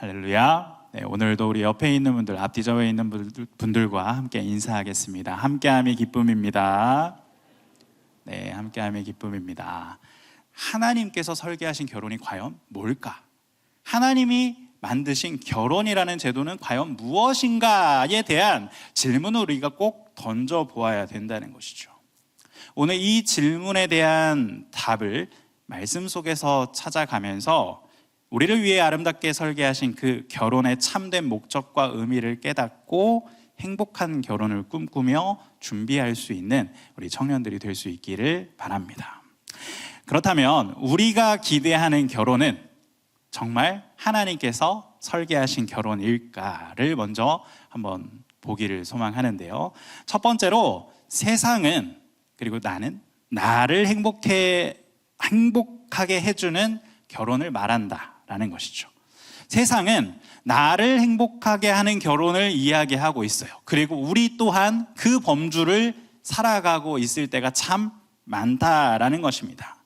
할렐루야. 네, 오늘도 우리 옆에 있는 분들, 앞뒤좌우에 있는 분들과 함께 인사하겠습니다. 함께함이 기쁨입니다. 네, 함께함이 기쁨입니다. 하나님께서 설계하신 결혼이 과연 뭘까? 하나님이 만드신 결혼이라는 제도는 과연 무엇인가에 대한 질문을 우리가 꼭 던져보아야 된다는 것이죠. 오늘 이 질문에 대한 답을 말씀 속에서 찾아가면서 우리를 위해 아름답게 설계하신 그 결혼의 참된 목적과 의미를 깨닫고 행복한 결혼을 꿈꾸며 준비할 수 있는 우리 청년들이 될 수 있기를 바랍니다. 그렇다면 우리가 기대하는 결혼은 정말 하나님께서 설계하신 결혼일까를 먼저 한번 보기를 소망하는데요. 첫 번째로 세상은, 그리고 나는 나를 행복하게 해주는 결혼을 말한다라는 것이죠. 세상은 나를 행복하게 하는 결혼을 이야기하고 있어요. 그리고 우리 또한 그 범주를 살아가고 있을 때가 참 많다라는 것입니다.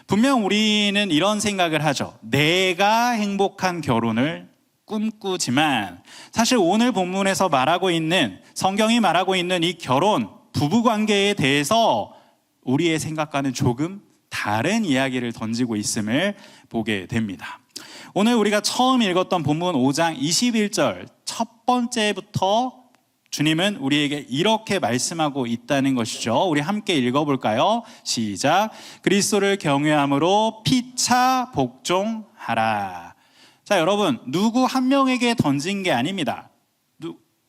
분명 우리는 이런 생각을 하죠. 내가 행복한 결혼을 꿈꾸지만 사실 오늘 본문에서 말하고 있는, 성경이 말하고 있는 이 결혼, 부부관계에 대해서 우리의 생각과는 조금 다른 이야기를 던지고 있음을 보게 됩니다. 오늘 우리가 처음 읽었던 본문 5장 21절 첫 번째부터 주님은 우리에게 이렇게 말씀하고 있다는 것이죠. 우리 함께 읽어볼까요? 시작. 그리스도를 경외함으로 피차 복종하라. 자, 여러분, 누구 한 명에게 던진 게 아닙니다.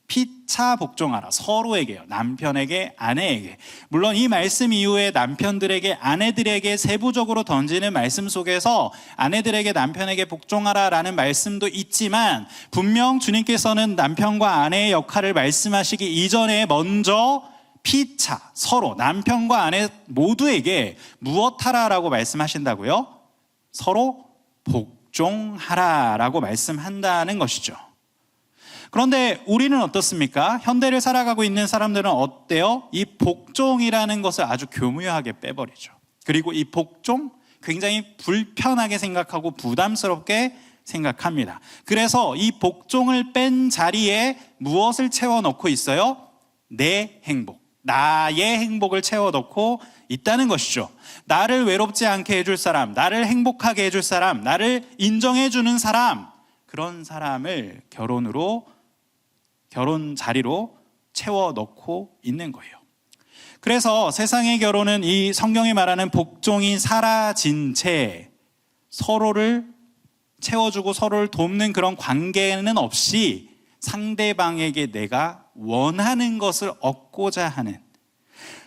피차 복종하라. 서로에게요. 남편에게, 아내에게. 물론 이 말씀 이후에 남편들에게, 아내들에게 세부적으로 던지는 말씀 속에서 아내들에게, 남편에게 복종하라라는 말씀도 있지만, 분명 주님께서는 남편과 아내의 역할을 말씀하시기 이전에 먼저 피차, 서로 남편과 아내 모두에게 무엇하라라고 말씀하신다고요? 서로 복종하라라고 말씀한다는 것이죠. 그런데 우리는 어떻습니까? 현대를 살아가고 있는 사람들은 어때요? 이 복종이라는 것을 아주 교묘하게 빼버리죠. 그리고 이 복종 굉장히 불편하게 생각하고 부담스럽게 생각합니다. 그래서 이 복종을 뺀 자리에 무엇을 채워넣고 있어요? 내 행복, 나의 행복을 채워넣고 있다는 것이죠. 나를 외롭지 않게 해줄 사람, 나를 행복하게 해줄 사람, 나를 인정해주는 사람, 그런 사람을 결혼 자리로 채워 넣고 있는 거예요. 그래서 세상의 결혼은 이 성경이 말하는 복종이 사라진 채 서로를 채워주고 서로를 돕는 그런 관계는 없이 상대방에게 내가 원하는 것을 얻고자 하는,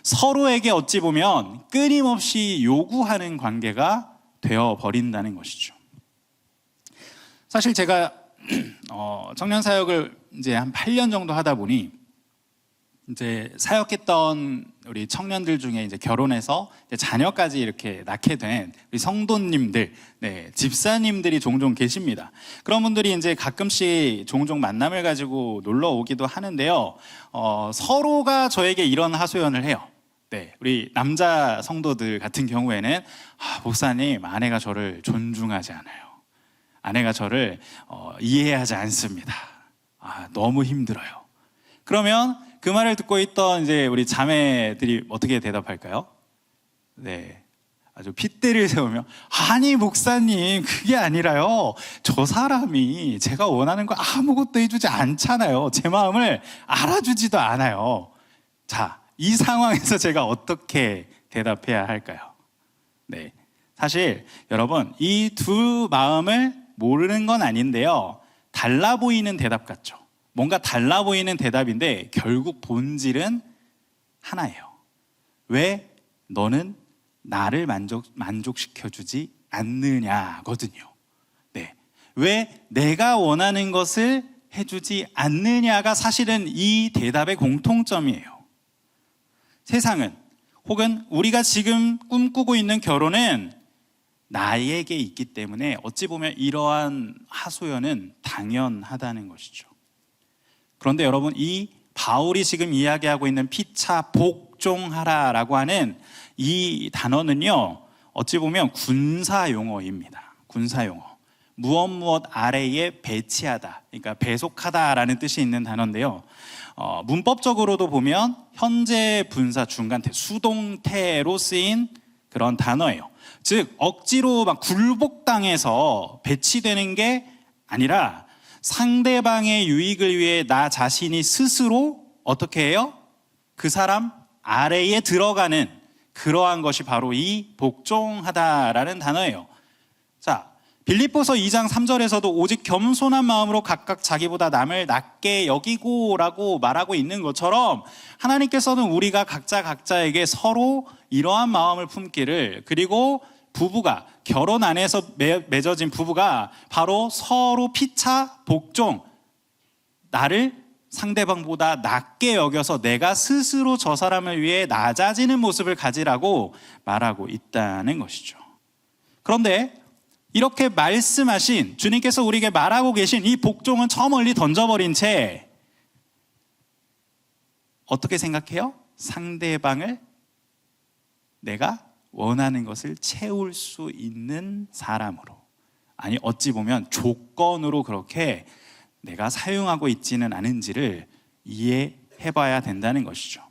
서로에게 어찌 보면 끊임없이 요구하는 관계가 되어버린다는 것이죠. 사실 제가 청년 사역을 이제 한 8년 정도 하다 보니 이제 사역했던 우리 청년들 중에 이제 결혼해서 이제 자녀까지 이렇게 낳게 된 우리 성도님들, 집사님들이 종종 계십니다. 그런 분들이 이제 가끔씩 종종 만남을 가지고 놀러 오기도 하는데요. 서로가 저에게 이런 하소연을 해요. 우리 남자 성도들 같은 경우에는 목사님, 아내가 저를 존중하지 않아요. 아내가 저를 이해하지 않습니다. 너무 힘들어요. 그러면 그 말을 듣고 있던 이제 우리 자매들이 어떻게 대답할까요? 아주 핏대를 세우며, 아니 목사님, 그게 아니라요, 저 사람이 제가 원하는 거 아무것도 해주지 않잖아요. 제 마음을 알아주지도 않아요. 자, 이 상황에서 제가 어떻게 대답해야 할까요? 사실 여러분, 이 두 마음을 모르는 건 아닌데요, 달라 보이는 대답 같죠. 뭔가 달라 보이는 대답인데 결국 본질은 하나예요. 왜 너는 나를 만족시켜주지 않느냐거든요. 왜 내가 원하는 것을 해주지 않느냐가 사실은 이 대답의 공통점이에요. 세상은, 혹은 우리가 지금 꿈꾸고 있는 결혼은 나에게 있기 때문에 어찌 보면 이러한 하소연은 당연하다는 것이죠. 그런데 여러분, 이 바울이 지금 이야기하고 있는 피차 복종하라라고 하는 이 단어는요, 어찌 보면 군사 용어입니다. 군사 용어. 무엇 아래에 배치하다, 그러니까 배속하다라는 뜻이 있는 단어인데요. 문법적으로도 보면 현재 분사 중간태, 수동태로 쓰인 그런 단어예요. 즉 억지로 막 굴복당해서 배치되는 게 아니라 상대방의 유익을 위해 나 자신이 스스로 어떻게 해요? 그 사람 아래에 들어가는 그러한 것이 바로 이 복종하다라는 단어예요. 자, 빌립보서 2장 3절에서도 오직 겸손한 마음으로 각각 자기보다 남을 낮게 여기고라고 말하고 있는 것처럼 하나님께서는 우리가 각자에게 서로 이러한 마음을 품기를, 그리고 부부가 결혼 안에서 맺어진 부부가 바로 서로 피차 복종, 나를 상대방보다 낮게 여겨서 내가 스스로 저 사람을 위해 낮아지는 모습을 가지라고 말하고 있다는 것이죠. 그런데 이렇게 말씀하신 주님께서 우리에게 말하고 계신 이 복종은 저 멀리 던져버린 채 어떻게 생각해요? 상대방을 내가 원하는 것을 채울 수 있는 사람으로, 아니 어찌 보면 조건으로 그렇게 내가 사용하고 있지는 않은지를 이해해봐야 된다는 것이죠.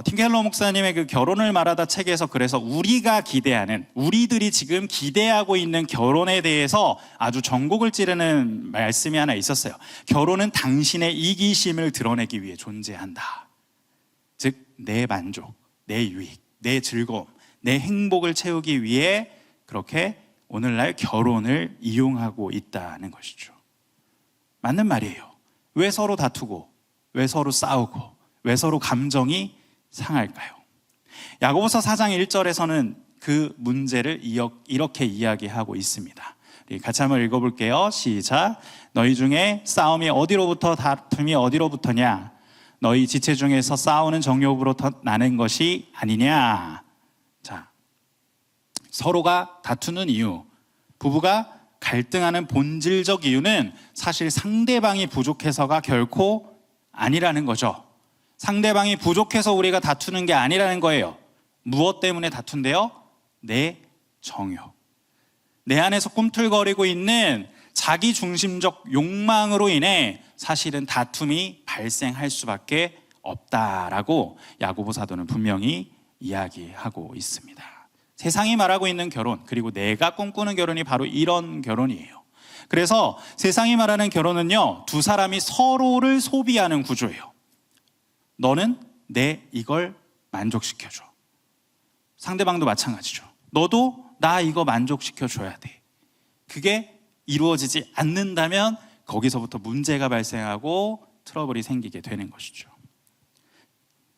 팀 켈러 목사님의 그 결혼을 말하다 책에서 그래서 우리가 기대하는, 우리들이 지금 기대하고 있는 결혼에 대해서 아주 전곡을 찌르는 말씀이 하나 있었어요. 결혼은 당신의 이기심을 드러내기 위해 존재한다. 즉 내 만족, 내 유익, 내 즐거움, 내 행복을 채우기 위해 그렇게 오늘날 결혼을 이용하고 있다는 것이죠. 맞는 말이에요. 왜 서로 다투고, 왜 서로 싸우고, 왜 서로 감정이 상할까요? 야고보서 4장 1절에서는 그 문제를 이렇게 이야기하고 있습니다. 같이 한번 읽어볼게요. 시작. 너희 중에 싸움이 어디로부터, 다툼이 어디로부터냐? 너희 지체 중에서 싸우는 정욕으로부터 나는 것이 아니냐? 자, 서로가 다투는 이유, 부부가 갈등하는 본질적 이유는 사실 상대방이 부족해서가 결코 아니라는 거죠. 상대방이 부족해서 우리가 다투는 게 아니라는 거예요. 무엇 때문에 다툰대요? 내 정욕, 내 안에서 꿈틀거리고 있는 자기 중심적 욕망으로 인해 사실은 다툼이 발생할 수밖에 없다라고 야고보 사도는 분명히 이야기하고 있습니다. 세상이 말하고 있는 결혼, 그리고 내가 꿈꾸는 결혼이 바로 이런 결혼이에요. 그래서 세상이 말하는 결혼은요, 두 사람이 서로를 소비하는 구조예요. 너는 내 이걸 만족시켜줘. 상대방도 마찬가지죠. 너도 나 이거 만족시켜줘야 돼. 그게 이루어지지 않는다면 거기서부터 문제가 발생하고 트러블이 생기게 되는 것이죠.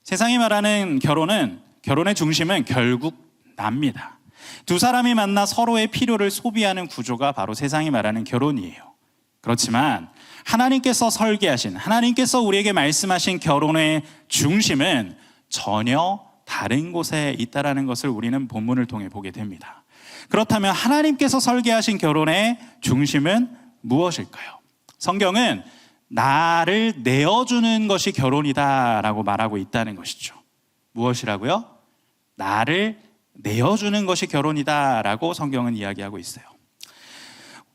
세상이 말하는 결혼은, 결혼의 중심은 결국 납니다. 두 사람이 만나 서로의 필요를 소비하는 구조가 바로 세상이 말하는 결혼이에요. 그렇지만 하나님께서 설계하신, 하나님께서 우리에게 말씀하신 결혼의 중심은 전혀 다른 곳에 있다는 것을 우리는 본문을 통해 보게 됩니다. 그렇다면 하나님께서 설계하신 결혼의 중심은 무엇일까요? 성경은 나를 내어주는 것이 결혼이다라고 말하고 있다는 것이죠. 무엇이라고요? 나를 내어주는 것이 결혼이다라고 성경은 이야기하고 있어요.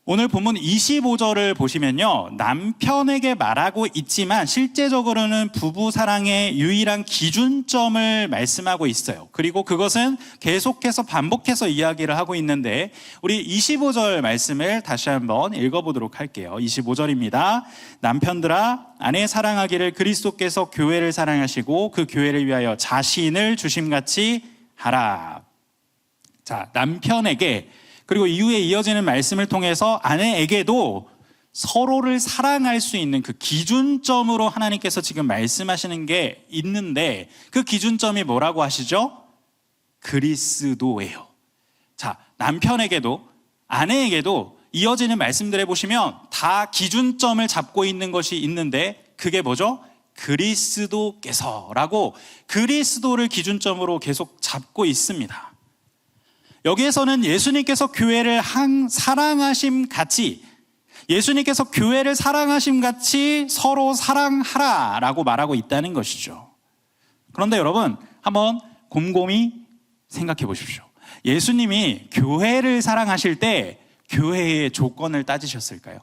오늘 본문 25절을 보시면요, 남편에게 말하고 있지만 실제적으로는 부부 사랑의 유일한 기준점을 말씀하고 있어요. 그리고 그것은 계속해서 반복해서 이야기를 하고 있는데, 우리 25절 말씀을 다시 한번 읽어보도록 할게요. 25절입니다. 남편들아, 아내 사랑하기를 그리스도께서 교회를 사랑하시고 그 교회를 위하여 자신을 주심같이 하라. 자, 남편에게, 그리고 이후에 이어지는 말씀을 통해서 아내에게도 서로를 사랑할 수 있는 그 기준점으로 하나님께서 지금 말씀하시는 게 있는데, 그 기준점이 뭐라고 하시죠? 그리스도예요. 자, 남편에게도 아내에게도 이어지는 말씀들에 보시면 다 기준점을 잡고 있는 것이 있는데, 그게 뭐죠? 그리스도께서라고 그리스도를 기준점으로 계속 잡고 있습니다. 여기에서는 예수님께서 교회를 사랑하심 같이, 예수님께서 교회를 사랑하심 같이 서로 사랑하라라고 말하고 있다는 것이죠. 그런데 여러분, 한번 곰곰이 생각해 보십시오. 예수님이 교회를 사랑하실 때 교회의 조건을 따지셨을까요?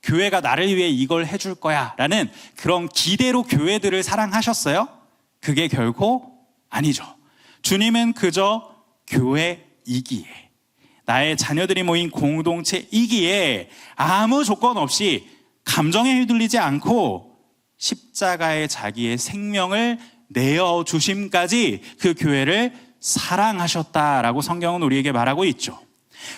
교회가 나를 위해 이걸 해줄 거야 라는 그런 기대로 교회들을 사랑하셨어요? 그게 결코 아니죠. 주님은 그저 교회이기에, 나의 자녀들이 모인 공동체이기에 아무 조건 없이 감정에 휘둘리지 않고 십자가에 자기의 생명을 내어주심까지 그 교회를 사랑하셨다라고 성경은 우리에게 말하고 있죠.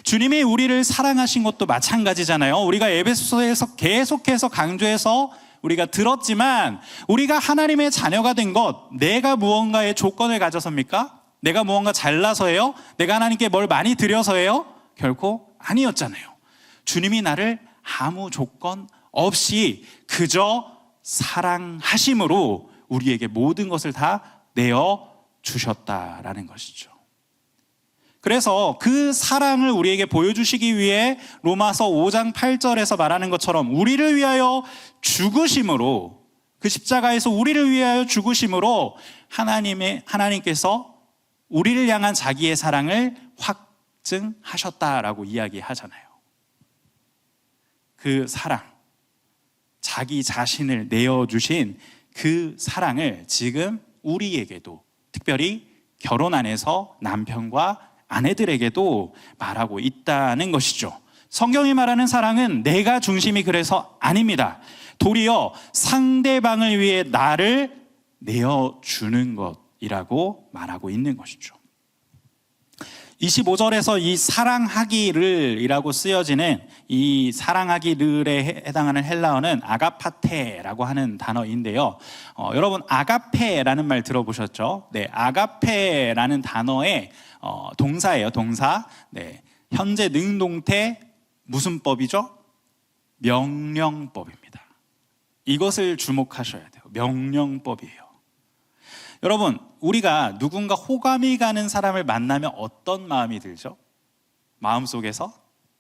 주님이 우리를 사랑하신 것도 마찬가지잖아요. 우리가 에베소서에서 계속해서 강조해서 우리가 들었지만, 우리가 하나님의 자녀가 된 것, 내가 무언가의 조건을 가져서입니까? 내가 무언가 잘나서예요? 내가 하나님께 뭘 많이 드려서예요? 결코 아니었잖아요. 주님이 나를 아무 조건 없이 그저 사랑하심으로 우리에게 모든 것을 다 내어주셨다라는 것이죠. 그래서 그 사랑을 우리에게 보여주시기 위해 로마서 5장 8절에서 말하는 것처럼 우리를 위하여 죽으심으로, 그 십자가에서 우리를 위하여 죽으심으로 하나님께서 우리를 향한 자기의 사랑을 확증하셨다라고 이야기하잖아요. 그 사랑, 자기 자신을 내어주신 그 사랑을 지금 우리에게도, 특별히 결혼 안에서 남편과 아내들에게도 말하고 있다는 것이죠. 성경이 말하는 사랑은 내가 중심이 그래서 아닙니다. 도리어 상대방을 위해 나를 내어주는 것이라고 말하고 있는 것이죠. 25절에서 이 사랑하기를 이라고 쓰여지는 이 사랑하기를에 해당하는 헬라어는 아가파테라고 하는 단어인데요. 여러분 아가페라는 말 들어보셨죠? 네, 아가페라는 단어의 동사예요. 동사. 네, 현재 능동태 무슨 법이죠? 명령법입니다. 이것을 주목하셔야 돼요. 명령법이에요. 여러분, 우리가 누군가 호감이 가는 사람을 만나면 어떤 마음이 들죠? 마음속에서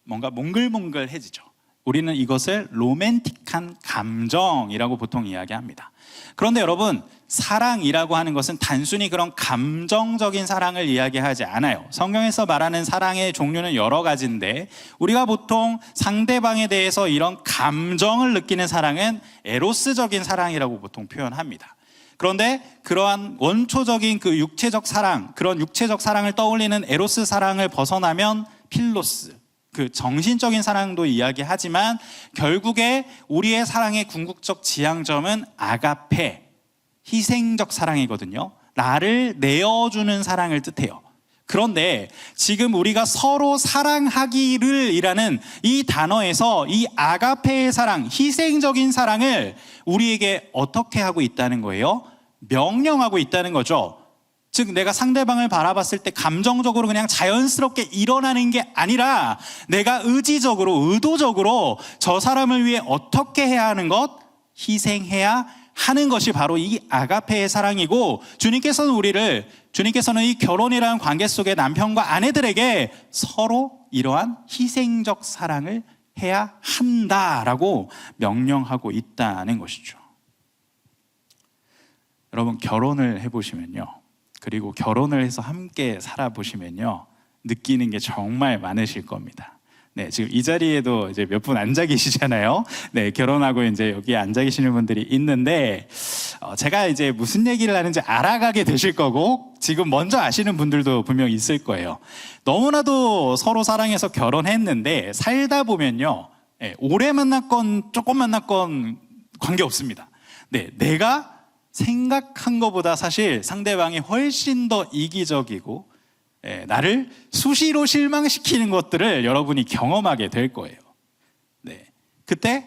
뭔가 몽글몽글해지죠. 우리는 이것을 로맨틱한 감정이라고 보통 이야기합니다. 그런데 여러분, 사랑이라고 하는 것은 단순히 그런 감정적인 사랑을 이야기하지 않아요. 성경에서 말하는 사랑의 종류는 여러 가지인데, 우리가 보통 상대방에 대해서 이런 감정을 느끼는 사랑은 에로스적인 사랑이라고 보통 표현합니다. 그런데 그러한 원초적인 그 육체적 사랑, 그런 육체적 사랑을 떠올리는 에로스 사랑을 벗어나면 필로스, 그 정신적인 사랑도 이야기하지만, 결국에 우리의 사랑의 궁극적 지향점은 아가페, 희생적 사랑이거든요. 나를 내어주는 사랑을 뜻해요. 그런데 지금 우리가 서로 사랑하기를 이라는 이 단어에서 이 아가페의 사랑, 희생적인 사랑을 우리에게 어떻게 하고 있다는 거예요? 명령하고 있다는 거죠. 즉 내가 상대방을 바라봤을 때 감정적으로 그냥 자연스럽게 일어나는 게 아니라 내가 의지적으로, 의도적으로 저 사람을 위해 어떻게 해야 하는 것, 희생해야 하는 것이 바로 이 아가페의 사랑이고, 주님께서는 이 결혼이라는 관계 속에 남편과 아내들에게 서로 이러한 희생적 사랑을 해야 한다라고 명령하고 있다는 것이죠. 여러분, 결혼을 해보시면요, 그리고 결혼을 해서 함께 살아보시면요, 느끼는 게 정말 많으실 겁니다. 네, 지금 이 자리에도 이제 몇 분 앉아 계시잖아요. 네, 결혼하고 이제 여기 앉아 계시는 분들이 있는데, 제가 이제 무슨 얘기를 하는지 알아가게 되실 거고, 지금 먼저 아시는 분들도 분명 있을 거예요. 너무나도 서로 사랑해서 결혼했는데, 살다 보면요, 네, 오래 만났건 조금 만났건 관계 없습니다. 네, 내가 생각한 것보다 사실 상대방이 훨씬 더 이기적이고, 나를 수시로 실망시키는 것들을 여러분이 경험하게 될 거예요. 네, 그때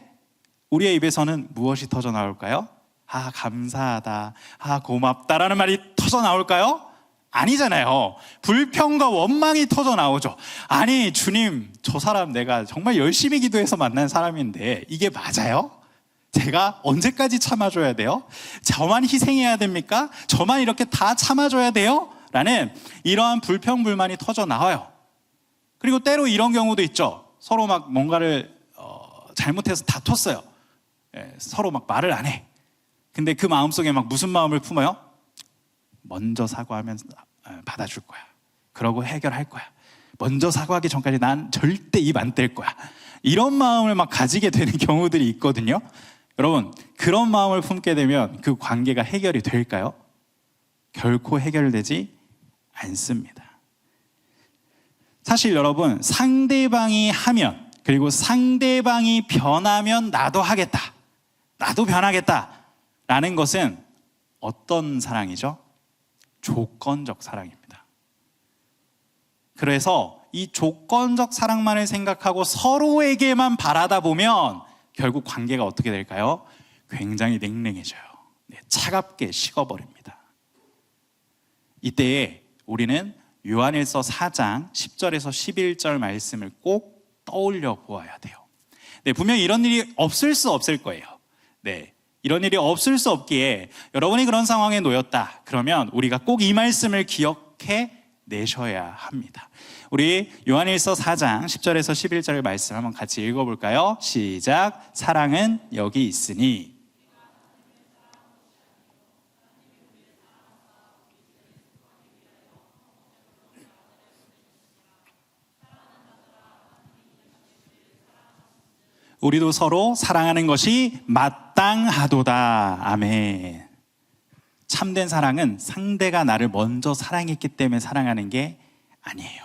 우리의 입에서는 무엇이 터져 나올까요? 아, 감사하다, 아, 고맙다라는 말이 터져 나올까요? 아니잖아요. 불평과 원망이 터져 나오죠. 아니, 주님, 저 사람 내가 정말 열심히 기도해서 만난 사람인데 이게 맞아요? 제가 언제까지 참아줘야 돼요? 저만 희생해야 됩니까? 저만 이렇게 다 참아줘야 돼요? 라는 이러한 불평불만이 터져 나와요. 그리고 때로 이런 경우도 있죠. 서로 막 뭔가를 잘못해서 다퉜어요. 서로 막 말을 안 해. 근데 그 마음속에 막 무슨 마음을 품어요? 먼저 사과하면 받아줄 거야. 그러고 해결할 거야. 먼저 사과하기 전까지 난 절대 입 안 뗄 거야. 이런 마음을 막 가지게 되는 경우들이 있거든요. 여러분, 그런 마음을 품게 되면 그 관계가 해결이 될까요? 결코 해결되지 않습니다. 사실 여러분, 상대방이 하면, 그리고 상대방이 변하면 나도 하겠다, 나도 변하겠다 라는 것은 어떤 사랑이죠? 조건적 사랑입니다. 그래서 이 조건적 사랑만을 생각하고 서로에게만 바라다 보면 결국 관계가 어떻게 될까요? 굉장히 냉랭해져요. 차갑게 식어버립니다. 이때에 우리는 요한일서 4장 10절에서 11절 말씀을 꼭 떠올려 보아야 돼요. 분명히 이런 일이 없을 수 없을 거예요. 이런 일이 없을 수 없기에 여러분이 그런 상황에 놓였다 그러면 우리가 꼭 이 말씀을 기억해 내셔야 합니다. 우리 요한일서 4장 10절에서 11절 말씀 한번 같이 읽어볼까요? 시작. 사랑은 여기 있으니 우리도 서로 사랑하는 것이 마땅하도다. 아멘. 참된 사랑은 상대가 나를 먼저 사랑했기 때문에 사랑하는 게 아니에요.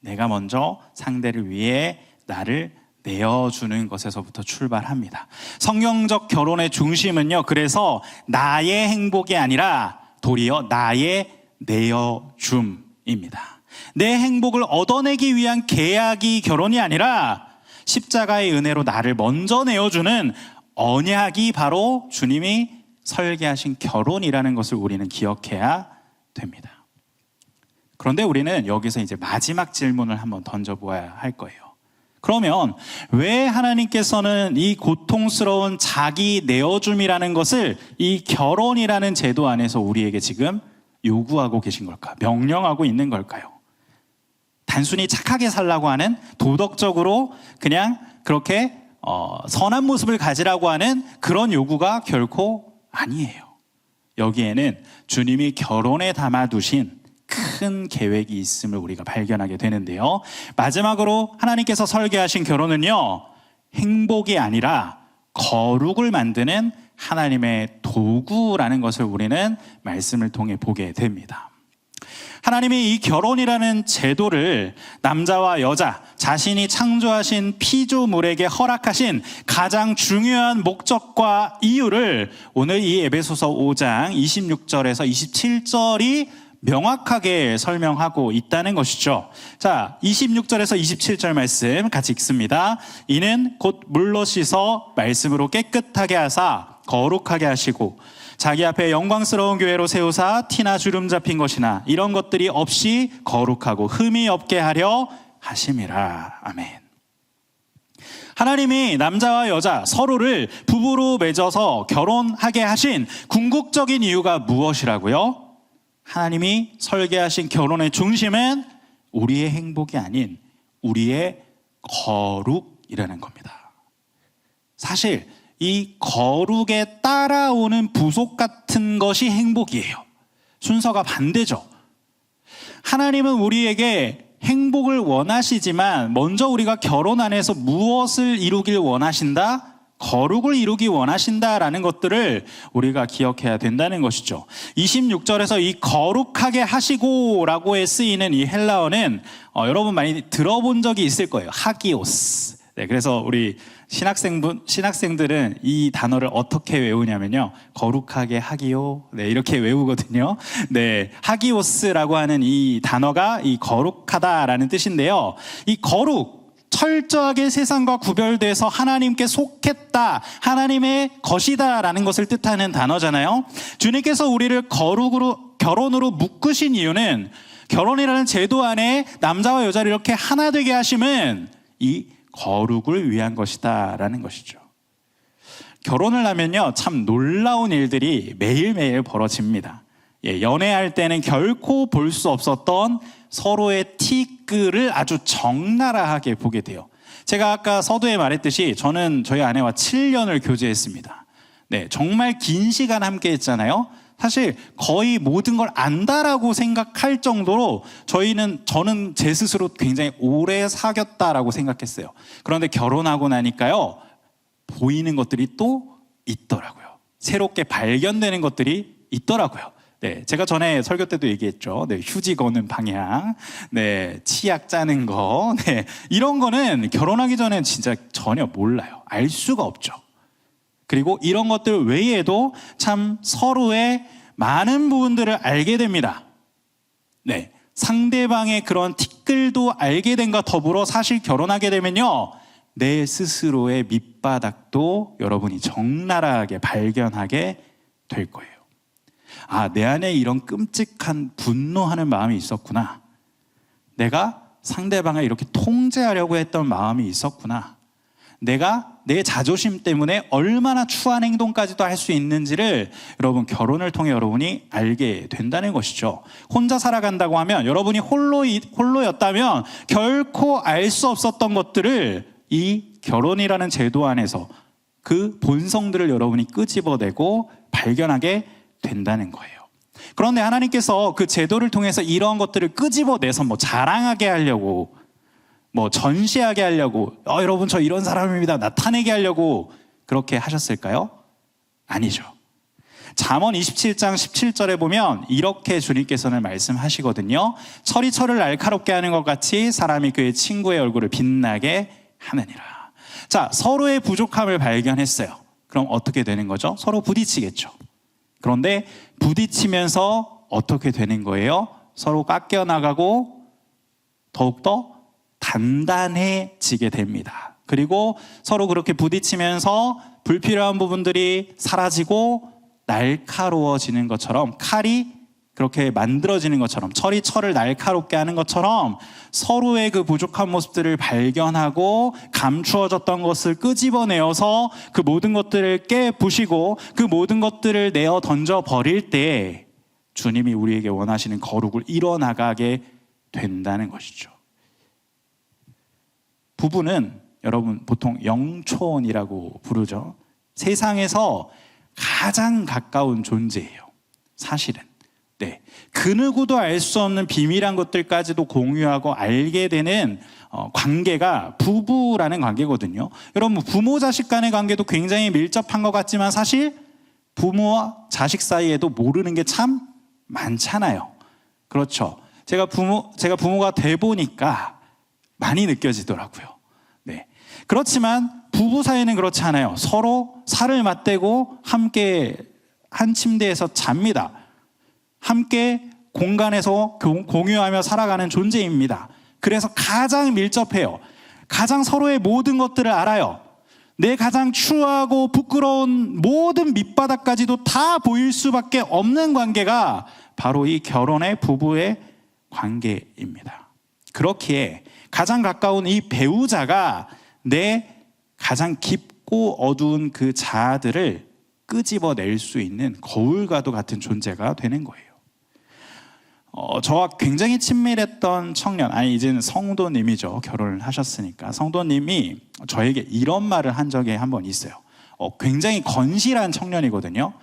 내가 먼저 상대를 위해 나를 내어주는 것에서부터 출발합니다. 성경적 결혼의 중심은요, 그래서 나의 행복이 아니라 도리어 나의 내어줌입니다. 내 행복을 얻어내기 위한 계약이 결혼이 아니라 십자가의 은혜로 나를 먼저 내어주는 언약이 바로 주님이 설계하신 결혼이라는 것을 우리는 기억해야 됩니다. 그런데 우리는 여기서 이제 마지막 질문을 한번 던져보아야 할 거예요. 그러면 왜 하나님께서는 이 고통스러운 자기 내어줌이라는 것을 이 결혼이라는 제도 안에서 우리에게 지금 요구하고 계신 걸까? 명령하고 있는 걸까요? 단순히 착하게 살라고 하는, 도덕적으로 그냥 그렇게 선한 모습을 가지라고 하는 그런 요구가 결코 아니에요. 여기에는 주님이 결혼에 담아두신 큰 계획이 있음을 우리가 발견하게 되는데요. 마지막으로 하나님께서 설계하신 결혼은요, 행복이 아니라 거룩을 만드는 하나님의 도구라는 것을 우리는 말씀을 통해 보게 됩니다. 하나님이 이 결혼이라는 제도를 남자와 여자, 자신이 창조하신 피조물에게 허락하신 가장 중요한 목적과 이유를 오늘 이 에베소서 5장 26절에서 27절이 명확하게 설명하고 있다는 것이죠. 자, 26절에서 27절 말씀 같이 읽습니다. 이는 곧 물로 씻어 말씀으로 깨끗하게 하사 거룩하게 하시고 자기 앞에 영광스러운 교회로 세우사 티나 주름 잡힌 것이나 이런 것들이 없이 거룩하고 흠이 없게 하려 하심이라. 아멘. 하나님이 남자와 여자 서로를 부부로 맺어서 결혼하게 하신 궁극적인 이유가 무엇이라고요? 하나님이 설계하신 결혼의 중심은 우리의 행복이 아닌 우리의 거룩이라는 겁니다. 사실 이 거룩에 따라오는 부속 같은 것이 행복이에요. 순서가 반대죠. 하나님은 우리에게 행복을 원하시지만 먼저 우리가 결혼 안에서 무엇을 이루길 원하신다? 거룩을 이루기 원하신다라는 것들을 우리가 기억해야 된다는 것이죠. 26절에서 이 거룩하게 하시고라고 쓰이는 이 헬라어는 여러분 많이 들어본 적이 있을 거예요. 하기오스. 그래서 우리 신학생들은 이 단어를 어떻게 외우냐면요, 거룩하게 하기요, 이렇게 외우거든요. 하기오스라고 하는 이 단어가 이 거룩하다라는 뜻인데요. 이 거룩, 철저하게 세상과 구별돼서 하나님께 속했다, 하나님의 것이다라는 것을 뜻하는 단어잖아요. 주님께서 우리를 결혼으로 묶으신 이유는 결혼이라는 제도 안에 남자와 여자를 이렇게 하나 되게 하심은 이 거룩을 위한 것이다 라는 것이죠. 결혼을 하면요, 참 놀라운 일들이 매일매일 벌어집니다. 연애할 때는 결코 볼 수 없었던 서로의 티끌을 아주 적나라하게 보게 돼요. 제가 아까 서두에 말했듯이 저는 저희 아내와 7년을 교제했습니다. 정말 긴 시간 함께 했잖아요. 사실 거의 모든 걸 안다라고 생각할 정도로 저는 제 스스로 굉장히 오래 사귀었다라고 생각했어요. 그런데 결혼하고 나니까요, 보이는 것들이 또 있더라고요. 새롭게 발견되는 것들이 있더라고요. 네, 제가 전에 설교 때도 얘기했죠. 네, 휴지 거는 방향, 네, 치약 짜는 거, 네, 이런 거는 결혼하기 전엔 진짜 전혀 몰라요. 알 수가 없죠. 그리고 이런 것들 외에도 참 서로의 많은 부분들을 알게 됩니다. 네, 상대방의 그런 티끌도 알게 된과 더불어 사실 결혼하게 되면요, 내 스스로의 밑바닥도 여러분이 적나라하게 발견하게 될 거예요. 아, 내 안에 이런 끔찍한 분노하는 마음이 있었구나. 내가 상대방을 이렇게 통제하려고 했던 마음이 있었구나. 내가 내 자존심 때문에 얼마나 추한 행동까지도 할 수 있는지를 여러분 결혼을 통해 여러분이 알게 된다는 것이죠. 혼자 살아간다고 하면 여러분이 홀로였다면 결코 알 수 없었던 것들을 이 결혼이라는 제도 안에서 그 본성들을 여러분이 끄집어내고 발견하게 된다는 거예요. 그런데 하나님께서 그 제도를 통해서 이러한 것들을 끄집어내서 자랑하게 하려고, 전시하게 하려고, 여러분 저 이런 사람입니다, 나타내게 하려고 그렇게 하셨을까요? 아니죠. 잠언 27장 17절에 보면 이렇게 주님께서는 말씀하시거든요. 철이 철을 날카롭게 하는 것 같이 사람이 그의 친구의 얼굴을 빛나게 하느니라. 자, 서로의 부족함을 발견했어요. 그럼 어떻게 되는 거죠? 서로 부딪히겠죠. 그런데 부딪히면서 어떻게 되는 거예요? 서로 깎여나가고 더욱더 단단해지게 됩니다. 그리고 서로 그렇게 부딪히면서 불필요한 부분들이 사라지고 날카로워지는 것처럼, 칼이 그렇게 만들어지는 것처럼, 철이 철을 날카롭게 하는 것처럼 서로의 그 부족한 모습들을 발견하고 감추어졌던 것을 끄집어내어서 그 모든 것들을 깨부시고 그 모든 것들을 내어 던져버릴 때 주님이 우리에게 원하시는 거룩을 이뤄나가게 된다는 것이죠. 부부는 여러분 보통 영촌이라고 부르죠. 세상에서 가장 가까운 존재예요. 사실은. 네, 그 누구도 알 수 없는 비밀한 것들까지도 공유하고 알게 되는 관계가 부부라는 관계거든요. 여러분 부모 자식 간의 관계도 굉장히 밀접한 것 같지만 사실 부모와 자식 사이에도 모르는 게 참 많잖아요. 그렇죠. 제가 부모가 돼 보니까 많이 느껴지더라고요. 네, 그렇지만 부부 사이는 그렇지 않아요. 서로 살을 맞대고 함께 한 침대에서 잡니다. 함께 공간에서 공유하며 살아가는 존재입니다. 그래서 가장 밀접해요. 가장 서로의 모든 것들을 알아요. 내 가장 추하고 부끄러운 모든 밑바닥까지도 다 보일 수밖에 없는 관계가 바로 이 결혼의 부부의 관계입니다. 그렇기에 가장 가까운 이 배우자가 내 가장 깊고 어두운 그 자아들을 끄집어낼 수 있는 거울과도 같은 존재가 되는 거예요. 저와 굉장히 친밀했던 청년, 이제는 성도님이죠. 결혼을 하셨으니까. 성도님이 저에게 이런 말을 한 적이 한 번 있어요. 굉장히 건실한 청년이거든요.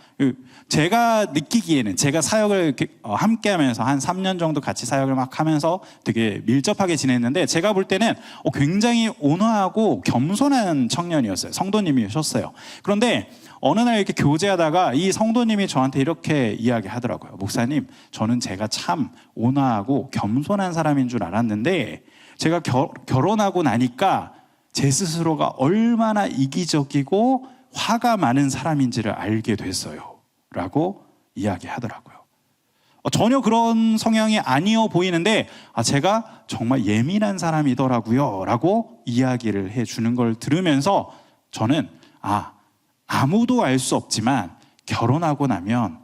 제가 느끼기에는, 제가 사역을 함께 하면서 한 3년 정도 같이 사역을 막 하면서 되게 밀접하게 지냈는데, 제가 볼 때는 굉장히 온화하고 겸손한 청년이었어요. 성도님이셨어요. 그런데 어느 날 이렇게 교제하다가 이 성도님이 저한테 이렇게 이야기하더라고요. 목사님, 저는 제가 참 온화하고 겸손한 사람인 줄 알았는데 제가 결혼하고 나니까 제 스스로가 얼마나 이기적이고 화가 많은 사람인지를 알게 됐어요 라고 이야기하더라고요. 전혀 그런 성향이 아니어 보이는데 제가 정말 예민한 사람이더라고요 라고 이야기를 해주는 걸 들으면서 저는 아무도 알 수 없지만 결혼하고 나면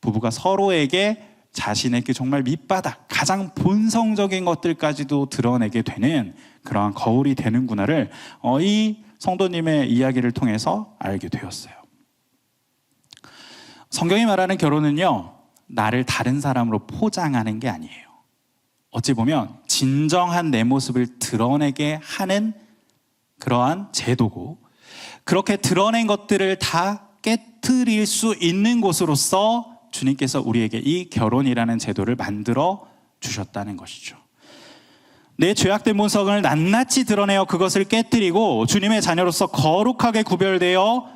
부부가 서로에게 자신의 그 정말 밑바닥, 가장 본성적인 것들까지도 드러내게 되는 그러한 거울이 되는구나를 이 성도님의 이야기를 통해서 알게 되었어요. 성경이 말하는 결혼은요, 나를 다른 사람으로 포장하는 게 아니에요. 어찌 보면 진정한 내 모습을 드러내게 하는 그러한 제도고, 그렇게 드러낸 것들을 다 깨트릴 수 있는 곳으로서 주님께서 우리에게 이 결혼이라는 제도를 만들어 주셨다는 것이죠. 내 죄악된 본성을 낱낱이 드러내어 그것을 깨뜨리고 주님의 자녀로서 거룩하게 구별되어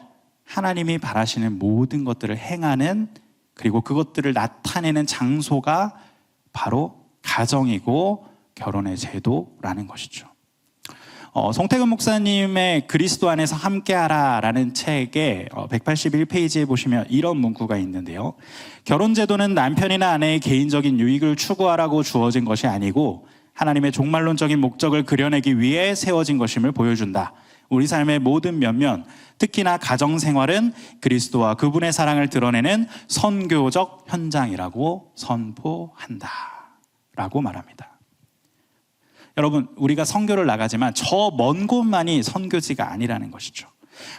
하나님이 바라시는 모든 것들을 행하는, 그리고 그것들을 나타내는 장소가 바로 가정이고 결혼의 제도라는 것이죠. 송태근 목사님의 그리스도 안에서 함께하라 라는 책의 181페이지에 보시면 이런 문구가 있는데요. 결혼제도는 남편이나 아내의 개인적인 유익을 추구하라고 주어진 것이 아니고 하나님의 종말론적인 목적을 그려내기 위해 세워진 것임을 보여준다. 우리 삶의 모든 면면, 특히나 가정생활은 그리스도와 그분의 사랑을 드러내는 선교적 현장이라고 선포한다 라고 말합니다. 여러분, 우리가 선교를 나가지만 저 먼 곳만이 선교지가 아니라는 것이죠.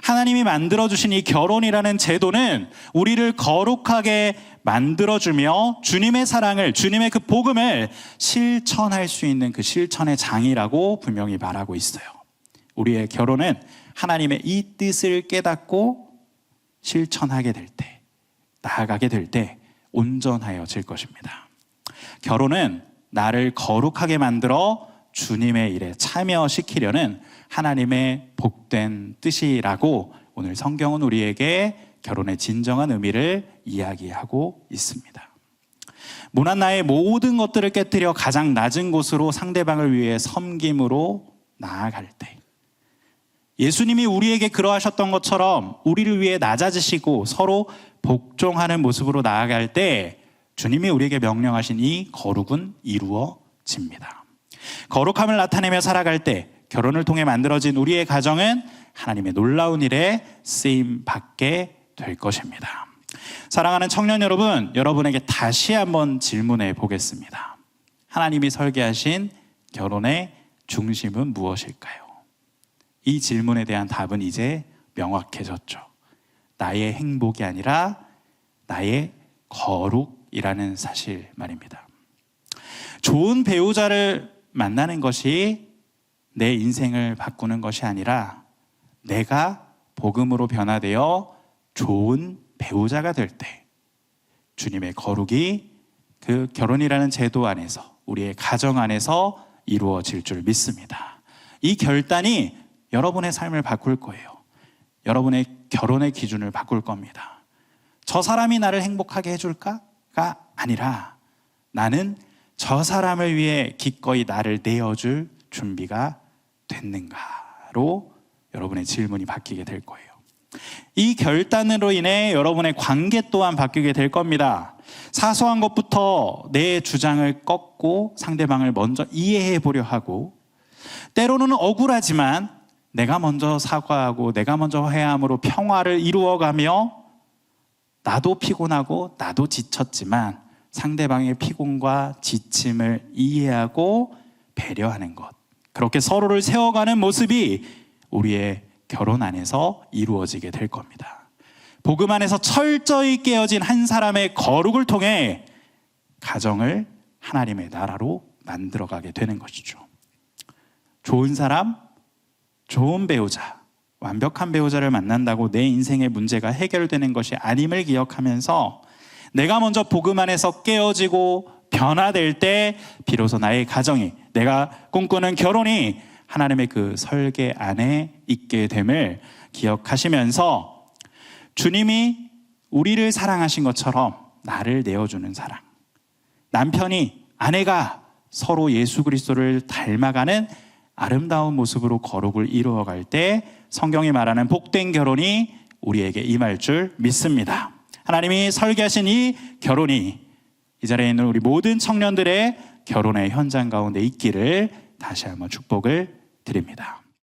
하나님이 만들어주신 이 결혼이라는 제도는 우리를 거룩하게 만들어주며 주님의 사랑을, 주님의 그 복음을 실천할 수 있는 그 실천의 장이라고 분명히 말하고 있어요. 우리의 결혼은 하나님의 이 뜻을 깨닫고 실천하게 될 때, 나아가게 될 때 온전하여질 것입니다. 결혼은 나를 거룩하게 만들어 주님의 일에 참여시키려는 하나님의 복된 뜻이라고 오늘 성경은 우리에게 결혼의 진정한 의미를 이야기하고 있습니다. 무난 나의 모든 것들을 깨뜨려 가장 낮은 곳으로 상대방을 위해 섬김으로 나아갈 때, 예수님이 우리에게 그러하셨던 것처럼 우리를 위해 낮아지시고 서로 복종하는 모습으로 나아갈 때 주님이 우리에게 명령하신 이 거룩은 이루어집니다. 거룩함을 나타내며 살아갈 때 결혼을 통해 만들어진 우리의 가정은 하나님의 놀라운 일에 쓰임받게 될 것입니다. 사랑하는 청년 여러분, 여러분에게 다시 한번 질문해 보겠습니다. 하나님이 설계하신 결혼의 중심은 무엇일까요? 이 질문에 대한 답은 이제 명확해졌죠. 나의 행복이 아니라 나의 거룩이라는 사실 말입니다. 좋은 배우자를 만나는 것이 내 인생을 바꾸는 것이 아니라 내가 복음으로 변화되어 좋은 배우자가 될 때 주님의 거룩이 그 결혼이라는 제도 안에서, 우리의 가정 안에서 이루어질 줄 믿습니다. 이 결단이 여러분의 삶을 바꿀 거예요. 여러분의 결혼의 기준을 바꿀 겁니다. 저 사람이 나를 행복하게 해줄까가 아니라 나는 저 사람을 위해 기꺼이 나를 내어줄 준비가 됐는가로 여러분의 질문이 바뀌게 될 거예요. 이 결단으로 인해 여러분의 관계 또한 바뀌게 될 겁니다. 사소한 것부터 내 주장을 꺾고 상대방을 먼저 이해해 보려 하고, 때로는 억울하지만 내가 먼저 사과하고 내가 먼저 회함으로 평화를 이루어가며 나도 피곤하고 나도 지쳤지만 상대방의 피곤과 지침을 이해하고 배려하는 것, 그렇게 서로를 세워가는 모습이 우리의 결혼 안에서 이루어지게 될 겁니다. 복음 안에서 철저히 깨어진 한 사람의 거룩을 통해 가정을 하나님의 나라로 만들어가게 되는 것이죠. 좋은 사람, 좋은 배우자, 완벽한 배우자를 만난다고 내 인생의 문제가 해결되는 것이 아님을 기억하면서 내가 먼저 복음 안에서 깨어지고 변화될 때 비로소 나의 가정이, 내가 꿈꾸는 결혼이 하나님의 그 설계 안에 있게 됨을 기억하시면서 주님이 우리를 사랑하신 것처럼 나를 내어주는 사랑, 남편이 아내가 서로 예수 그리스도를 닮아가는 아름다운 모습으로 거룩을 이루어갈 때 성경이 말하는 복된 결혼이 우리에게 임할 줄 믿습니다. 하나님이 설계하신 이 결혼이 이 자리에 있는 우리 모든 청년들의 결혼의 현장 가운데 있기를 다시 한번 축복을 드립니다.